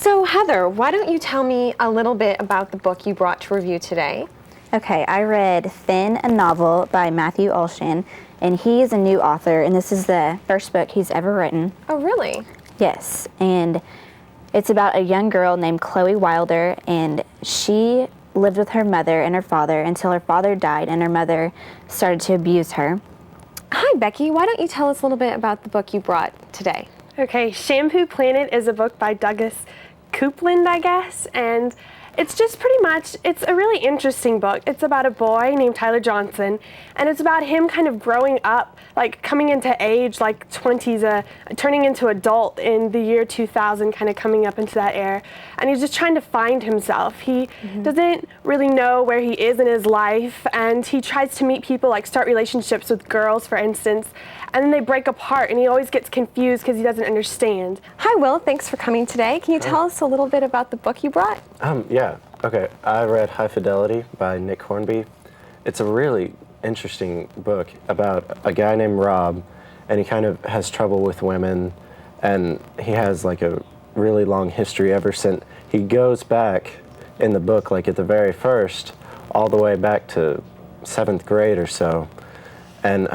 So Heather, why don't you tell me a little bit about the book you brought to review today? Okay, I read Finn, a novel by Matthew Olshan, and he is a new author, and this is the first book he's ever written. Oh, really? Yes, and it's about a young girl named Chloe Wilder, and she lived with her mother and her father until her father died and her mother started to abuse her. Hi, Becky. Why don't you tell us a little bit about the book you brought today? Okay, Shampoo Planet is a book by Douglas Coupland, I guess, and it's just pretty much, it's a really interesting book. It's about a boy named Tyler Johnson, and it's about him kind of growing up, like coming into age, like 20s, turning into adult in the year 2000, kind of coming up into that era. And he's just trying to find himself. He doesn't really know where he is in his life, and he tries to meet people, like start relationships with girls, for instance, and then they break apart, and he always gets confused because he doesn't understand. Hi, Will. Thanks for coming today. Can you tell us a little bit about the book you brought? Yeah. Okay. I read High Fidelity by Nick Hornby. It's a really interesting book about a guy named Rob, and he kind of has trouble with women, and he has like a really long history ever since. He goes back in the book, like at the very first, all the way back to 7th grade or so, and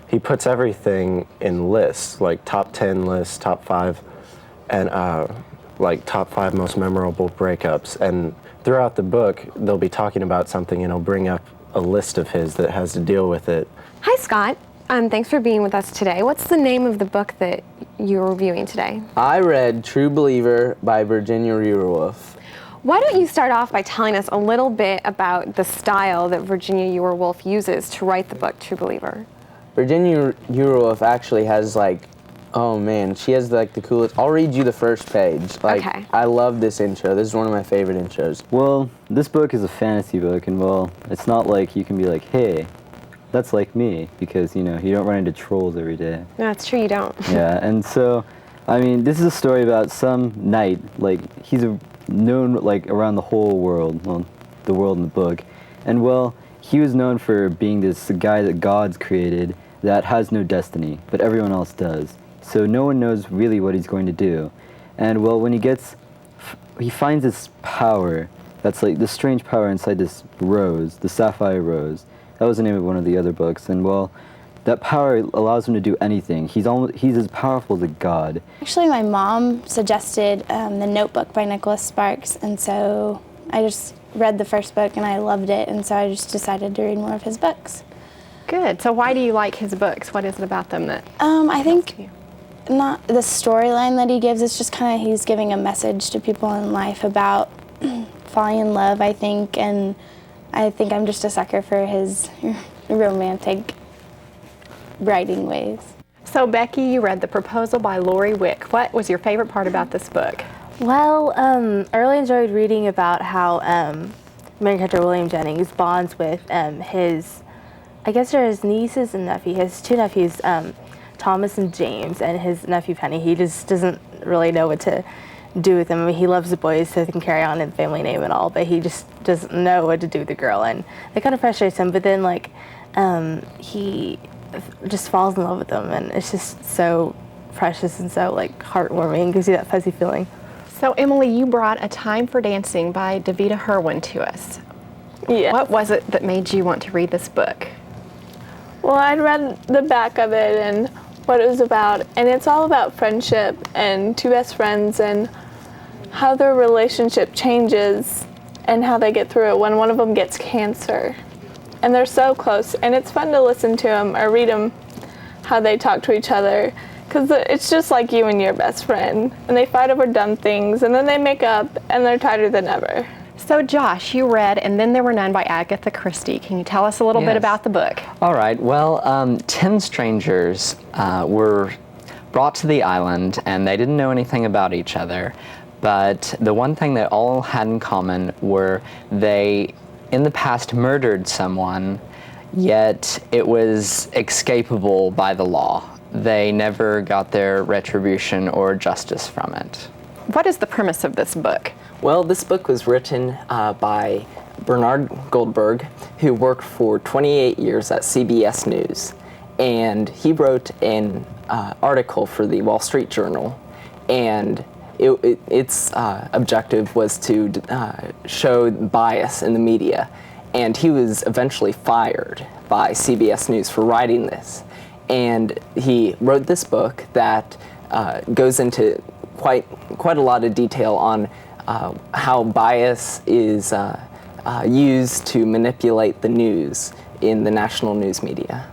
he puts everything in lists, like top 10 lists, top 5, and like top 5 most memorable breakups. And throughout the book, they'll be talking about something, and he'll bring up a list of his that has to deal with it. Hi, Scott. Thanks for being with us today. What's the name of the book that you're reviewing today? I read True Believer by Virginia Yearwolf. Why don't you start off by telling us a little bit about the style that Virginia Yearwolf uses to write the book True Believer? Virginia Yearwolf actually has like, oh man, she has like the coolest. I'll read you the first page. Like, okay. I love this intro. This is one of my favorite intros. Well, this book is a fantasy book, and well, it's not like you can be like, hey, that's like me, because you don't run into trolls every day. No, that's true, you don't. Yeah, and so, I mean, this is a story about some knight, like, he's known, like, around the whole world, well, the world in the book, and well, he was known for being this guy that God's created that has no destiny, but everyone else does. So no one knows really what he's going to do. And well, when he finds this power, that's like this strange power inside this rose, the sapphire rose. That was the name of one of the other books. And well, that power allows him to do anything. He's as powerful as a god. Actually, my mom suggested The Notebook by Nicholas Sparks, and so I just read the first book and I loved it, and so I just decided to read more of his books. Good. So why do you like his books? What is it about them that I think not the storyline that he gives, it's just kind of he's giving a message to people in life about falling in love, I think, and I think I'm just a sucker for his romantic writing ways. So Becky, you read The Proposal by Lori Wick. What was your favorite part about this book? Well, I really enjoyed reading about how main character William Jennings bonds with his, I guess they're his nieces and nephew, his two nephews, Thomas and James, and his nephew Penny. He just doesn't really know what to do with them. I mean, he loves the boys, so they can carry on in the family name and all, but he just doesn't know what to do with the girl, and that kind of frustrates him. But then, like, he just falls in love with them, and it's just so precious and so, like, heartwarming. It gives you that fuzzy feeling. So Emily, you brought A Time for Dancing by Davida Herwin to us. Yes. What was it that made you want to read this book? Well, I'd read the back of it and what it was about, and it's all about friendship and two best friends and how their relationship changes and how they get through it when one of them gets cancer. And they're so close, and it's fun to listen to them or read them, how they talk to each other, because it's just like you and your best friend, and they fight over dumb things, and then they make up, and they're tighter than ever. So Josh, you read And Then There Were None by Agatha Christie. Can you tell us a little bit about the book? All right. Well, 10 strangers were brought to the island, and they didn't know anything about each other. But the one thing they all had in common were they, in the past, murdered someone, yet it was escapable by the law. They never got their retribution or justice from it. What is the premise of this book? Well, this book was written by Bernard Goldberg, who worked for 28 years at CBS News. And he wrote an article for the Wall Street Journal. And its objective was to show bias in the media, and he was eventually fired by CBS News for writing this. And he wrote this book that goes into quite a lot of detail on how bias is used to manipulate the news in the national news media.